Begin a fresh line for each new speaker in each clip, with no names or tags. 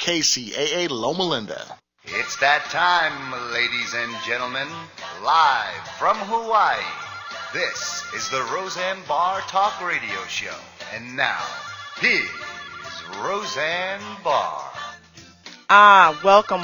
KCAA Loma Linda.
It's that time, ladies and gentlemen, live from Hawaii. This is the Roseanne Barr Talk Radio Show. And now, here's Roseanne Barr.
Welcome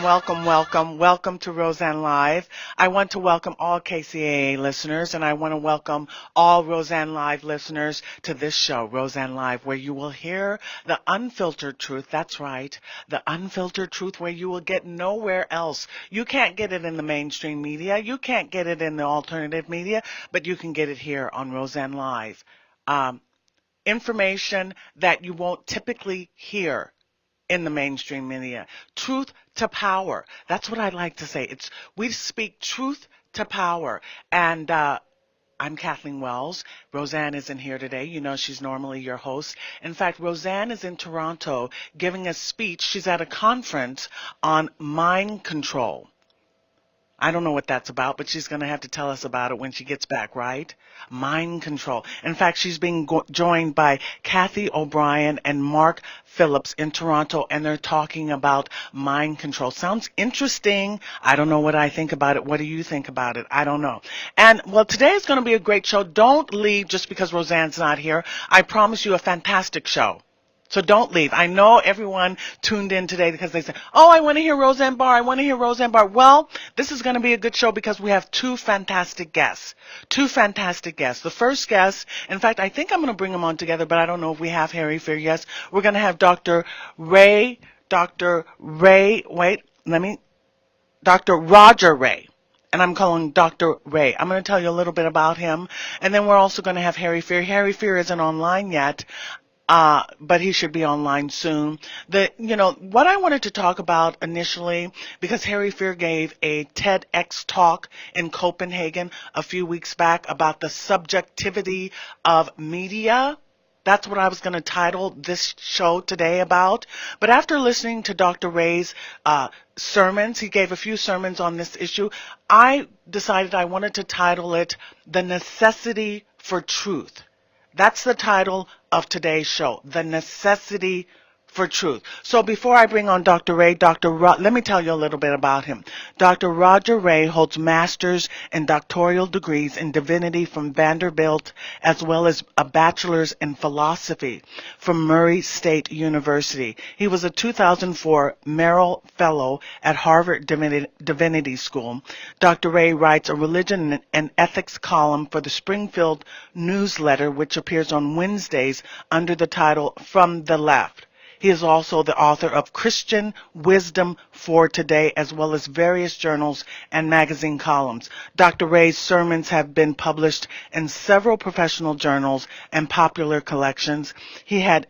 to Roseanne Live. I want to welcome all KCAA listeners, and I want to welcome all Roseanne Live listeners to this show, Roseanne Live, where you will hear the unfiltered truth. That's right, the unfiltered truth where you will get nowhere else. You can't get it in the mainstream media. You can't get it in the alternative media, but you can get it here on Roseanne Live. Information that you won't typically hear in the mainstream media. Truth to power. That's what I'd like to say. We speak truth to power. And I'm Kathleen Wells. Roseanne isn't here today. You know she's normally your host. In fact, Roseanne is in Toronto giving a speech. She's at a conference on mind control. I don't know what that's about, but she's going to have to tell us about it when she gets back, right? Mind control. In fact, she's being joined by Kathy O'Brien and Mark Phillips in Toronto, and they're talking about mind control. Sounds interesting. I don't know what I think about it. What do you think about it? I don't know. And, well, today is going to be a great show. Don't leave just because Roseanne's not here. I promise you a fantastic show. So don't leave. I know everyone tuned in today because they said, oh, I want to hear Roseanne Barr. I want to hear Roseanne Barr. Well, this is going to be a good show because we have two fantastic guests. The first guest, in fact, I think I'm going to bring them on together, but I don't know if we have Harry Fear. Yes, we're going to have Dr. Roger Ray. And I'm calling Dr. Ray. I'm going to tell you a little bit about him. And then we're also going to have Harry Fear. Harry Fear isn't online yet. But he should be online soon. What I wanted to talk about initially, because Harry Fear gave a TEDx talk in Copenhagen a few weeks back about the subjectivity of media. That's what I was going to title this show today about. But after listening to Dr. Ray's sermons, he gave a few sermons on this issue, I decided I wanted to title it The Necessity for Truth. That's the title of today's show, The Necessity for Truth. So before I bring on Dr. Ray, let me tell you a little bit about him. Dr. Roger Ray holds master's and doctoral degrees in divinity from Vanderbilt, as well as a bachelor's in philosophy from Murray State University. He was a 2004 Merrill Fellow at Harvard Divinity School. Dr. Ray writes a religion and ethics column for the Springfield newsletter, which appears on Wednesdays under the title From the Left. He is also the author of Christian Wisdom for Today, as well as various journals and magazine columns. Dr. Ray's sermons have been published in several professional journals and popular collections. He had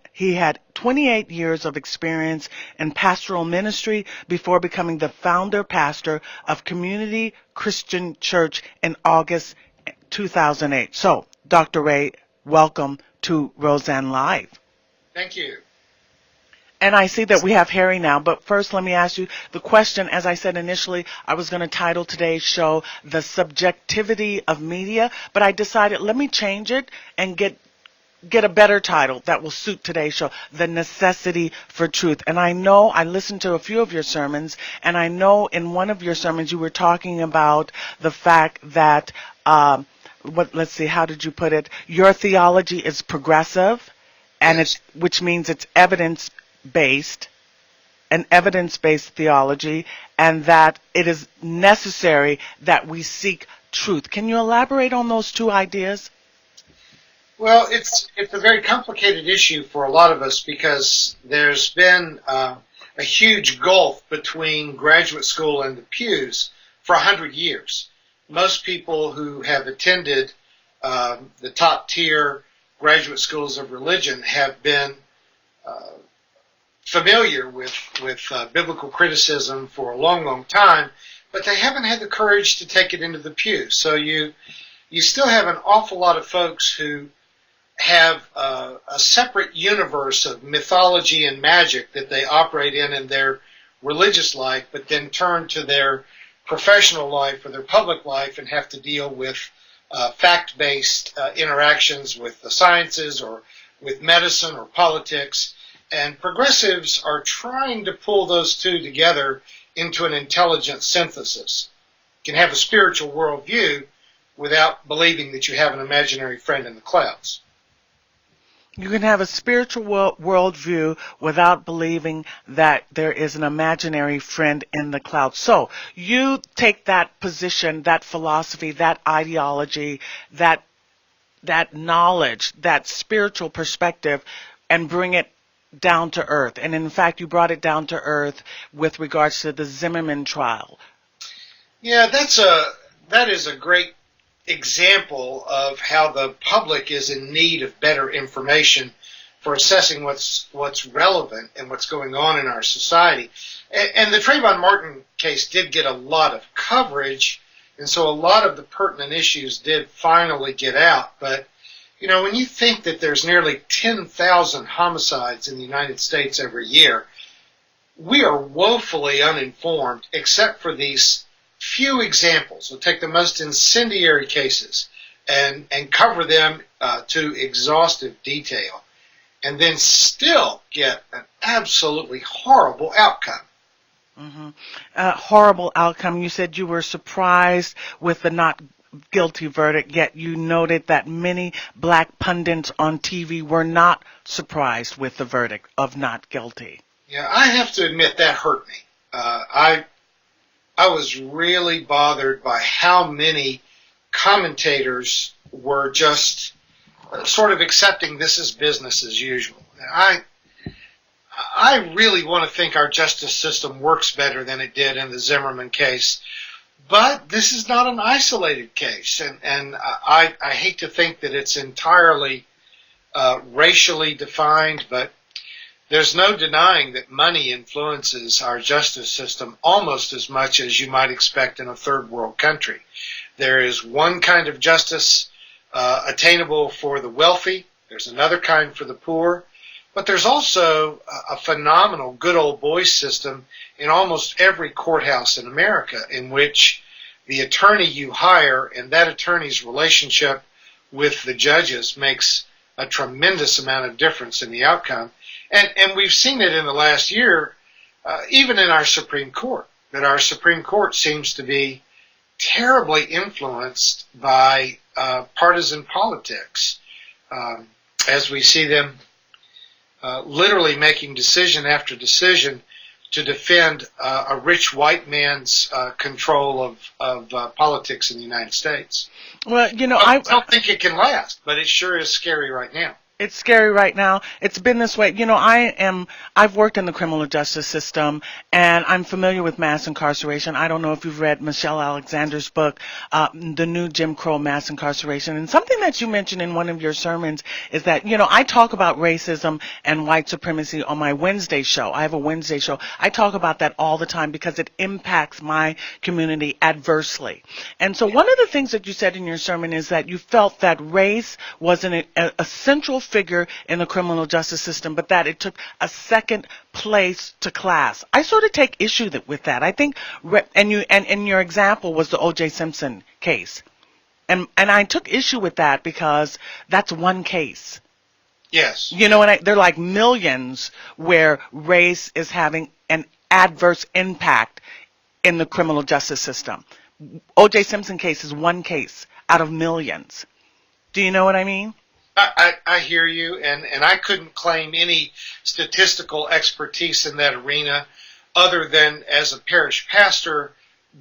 28 years of experience in pastoral ministry before becoming the founder pastor of Community Christian Church in August 2008. So, Dr. Ray, welcome to Roseanne Live.
Thank you.
And I see that we have Harry now, but first let me ask you the question. As I said initially, I was going to title today's show The Subjectivity of Media, but I decided let me change it and get a better title that will suit today's show, The Necessity for Truth. And I know I listened to a few of your sermons, and I know in one of your sermons you were talking about the fact that, let's see, how did you put it? Your theology is progressive, and which means it's evidence-based, an evidence-based theology, and that it is necessary that we seek truth. Can you elaborate on those two ideas?
Well, it's a very complicated issue for a lot of us because there's been a huge gulf between graduate school and the pews for 100 years. Most people who have attended the top-tier graduate schools of religion have been familiar with biblical criticism for a long, long time, but they haven't had the courage to take it into the pew. So you still have an awful lot of folks who have a separate universe of mythology and magic that they operate in their religious life, but then turn to their professional life or their public life and have to deal with fact-based interactions with the sciences or with medicine or politics. And progressives are trying to pull those two together into an intelligent synthesis. You can have a spiritual worldview without believing that you have an imaginary friend in the clouds.
You can have a spiritual worldview without believing that there is an imaginary friend in the clouds. So you take that position, that philosophy, that ideology, that knowledge, that spiritual perspective, and bring it down to earth. And in fact, you brought it down to earth with regards to the Zimmerman trial.
Yeah, that is a great example of how the public is in need of better information for assessing what's relevant and what's going on in our society. And the Trayvon Martin case did get a lot of coverage, and so a lot of the pertinent issues did finally get out. But, you know, when you think that there's nearly 10,000 homicides in the United States every year, we are woefully uninformed except for these few examples. We'll take the most incendiary cases and cover them to exhaustive detail, and then still get an absolutely horrible outcome.
Mm-hmm. Horrible outcome. You said you were surprised with the not guilty verdict, yet you noted that many black pundits on TV were not surprised with the verdict of not guilty.
Yeah, I have to admit that hurt me. I was really bothered by how many commentators were just sort of accepting this is business as usual. I really want to think our justice system works better than it did in the Zimmerman case, but this is not an isolated case, and I hate to think that it's entirely racially defined, but there's no denying that money influences our justice system almost as much as you might expect in a third world country. There is one kind of justice attainable for the wealthy. There's another kind for the poor. But there's also a phenomenal good old boys system in almost every courthouse in America, in which the attorney you hire and that attorney's relationship with the judges makes a tremendous amount of difference in the outcome. And we've seen it in the last year, even in our Supreme Court, that our Supreme Court seems to be terribly influenced by partisan politics, as we see them literally making decision after decision to defend a rich white man's control of politics in the United States.
Well, you know,
I don't think it can last, but it sure is scary right now.
It's scary right now. It's been this way. You know, I've worked in the criminal justice system, and I'm familiar with mass incarceration. I don't know if you've read Michelle Alexander's book, The New Jim Crow Mass Incarceration. And something that you mentioned in one of your sermons is that, you know, I talk about racism and white supremacy on my Wednesday show. I have a Wednesday show. I talk about that all the time because it impacts my community adversely. And so one of the things that you said in your sermon is that you felt that race was a central figure in the criminal justice system, but that it took a second place to class. I sort of take issue with that. I think, and your example was the O.J. Simpson case, and I took issue with that because that's one case.
Yes.
You know, and they're like millions where race is having an adverse impact in the criminal justice system. O.J. Simpson case is one case out of millions. Do you know what I mean?
I hear you, and I couldn't claim any statistical expertise in that arena other than as a parish pastor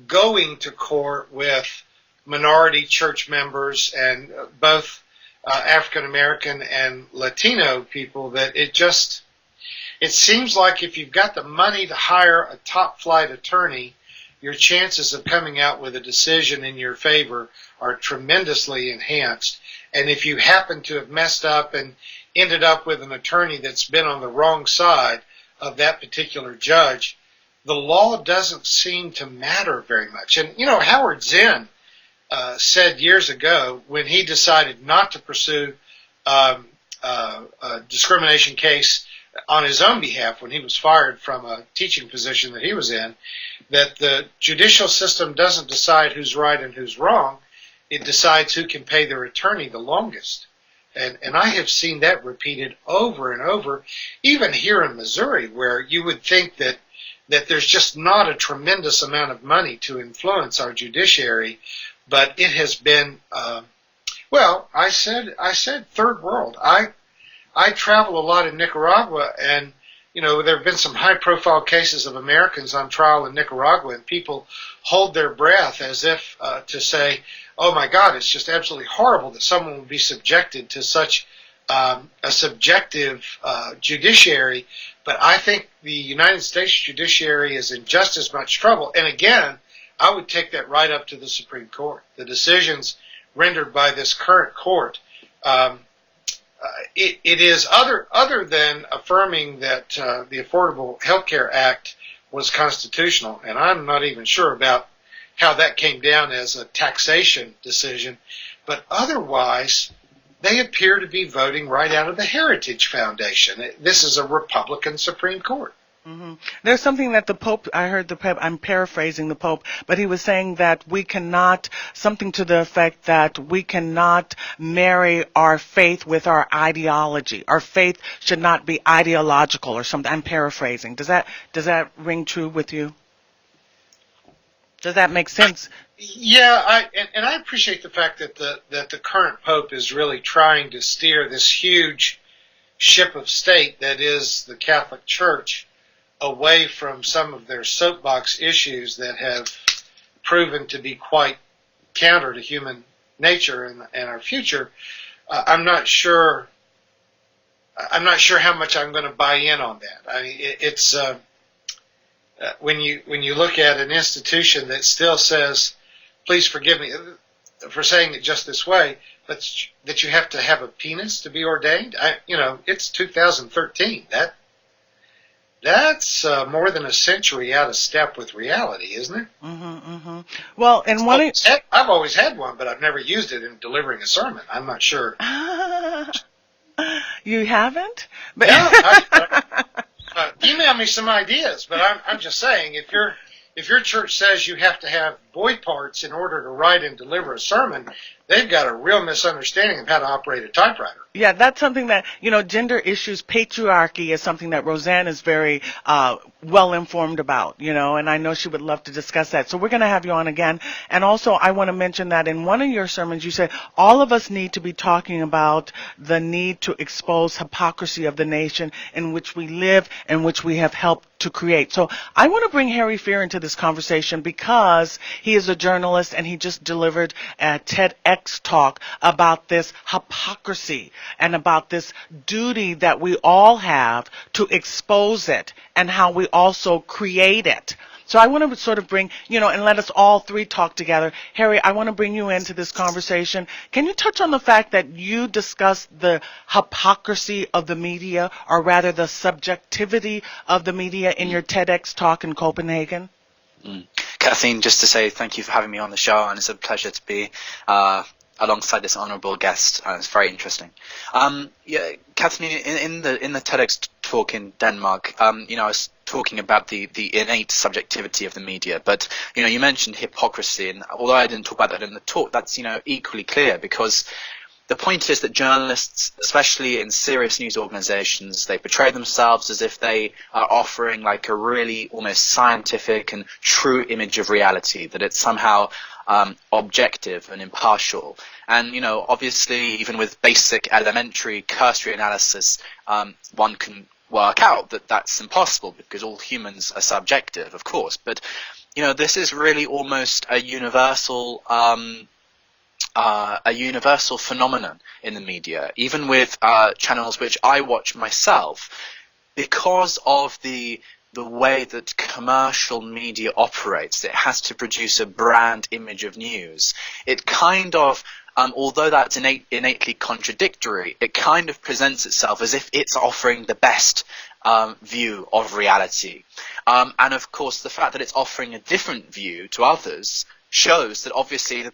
going to court with minority church members and both African American and Latino people, that it seems like if you've got the money to hire a top flight attorney, your chances of coming out with a decision in your favor are tremendously enhanced. And if you happen to have messed up and ended up with an attorney that's been on the wrong side of that particular judge, the law doesn't seem to matter very much. And, you know, Howard Zinn said years ago, when he decided not to pursue a discrimination case on his own behalf when he was fired from a teaching position that he was in, that the judicial system doesn't decide who's right and who's wrong. It decides who can pay their attorney the longest. And I have seen that repeated over and over, even here in Missouri, where you would think that there's just not a tremendous amount of money to influence our judiciary, but it has been, well, I said third world. I travel a lot in Nicaragua, and there have been some high-profile cases of Americans on trial in Nicaragua, and people hold their breath as if to say, oh my God, it's just absolutely horrible that someone would be subjected to such a subjective judiciary. But I think the United States judiciary is in just as much trouble. And again, I would take that right up to the Supreme Court. The decisions rendered by this current court, it is other than affirming that the Affordable Health Care Act was constitutional, and I'm not even sure about how that came down as a taxation decision, but otherwise they appear to be voting right out of the Heritage Foundation. This is a Republican Supreme Court.
Mm-hmm. There's something that the Pope, I heard the Pope, I'm paraphrasing the Pope, but he was saying that we cannot, something to the effect that we cannot marry our faith with our ideology. Our faith should not be ideological or something. I'm paraphrasing. Does that ring true with you? Does that make sense?
Yeah, I appreciate the fact that the current Pope is really trying to steer this huge ship of state that is the Catholic Church away from some of their soapbox issues that have proven to be quite counter to human nature and our future. I'm not sure how much I'm going to buy in on that. I mean, it's when you look at an institution that still says, please forgive me for saying it just this way, but that you have to have a penis to be ordained. It's 2013. That's more than a century out of step with reality, isn't it?
Mm-hmm, mm-hmm. Well, and
I've always had one, but I've never used it in delivering a sermon. I'm not sure.
You haven't? But
no, email me some ideas. But I'm just saying, if your church says you have to have boy parts in order to write and deliver a sermon, they've got a real misunderstanding of how to operate a typewriter.
Yeah, that's something that, gender issues, patriarchy is something that Roseanne is very well informed about, and I know she would love to discuss that. So we're going to have you on again. And also, I want to mention that in one of your sermons, you said all of us need to be talking about the need to expose hypocrisy of the nation in which we live and which we have helped to create. So I want to bring Harry Fear into this conversation because he is a journalist and he just delivered a TEDx talk about this hypocrisy and about this duty that we all have to expose it and how we also create it. So I want to sort of bring, and let us all three talk together. Harry, I want to bring you into this conversation. Can you touch on the fact that you discussed the hypocrisy of the media, or rather the subjectivity of the media in your TEDx talk in Copenhagen?
Kathleen, just to say thank you for having me on the show, and it's a pleasure to be alongside this honourable guest. It's very interesting. Kathleen, in the TEDx talk in Denmark, I was talking about the innate subjectivity of the media, but you mentioned hypocrisy, and although I didn't talk about that in the talk, that's equally clear, because the point is that journalists, especially in serious news organizations, they portray themselves as if they are offering like a really almost scientific and true image of reality, that it's somehow objective and impartial. And, obviously, even with basic elementary cursory analysis, one can work out that that's impossible, because all humans are subjective, of course. But, this is really almost a universal phenomenon in the media, even with channels which I watch myself, because of the way that commercial media operates. It has to produce a brand image of news. It kind of, although that's innately contradictory, it kind of presents itself as if it's offering the best view of reality. And of course, the fact that it's offering a different view to others shows that obviously the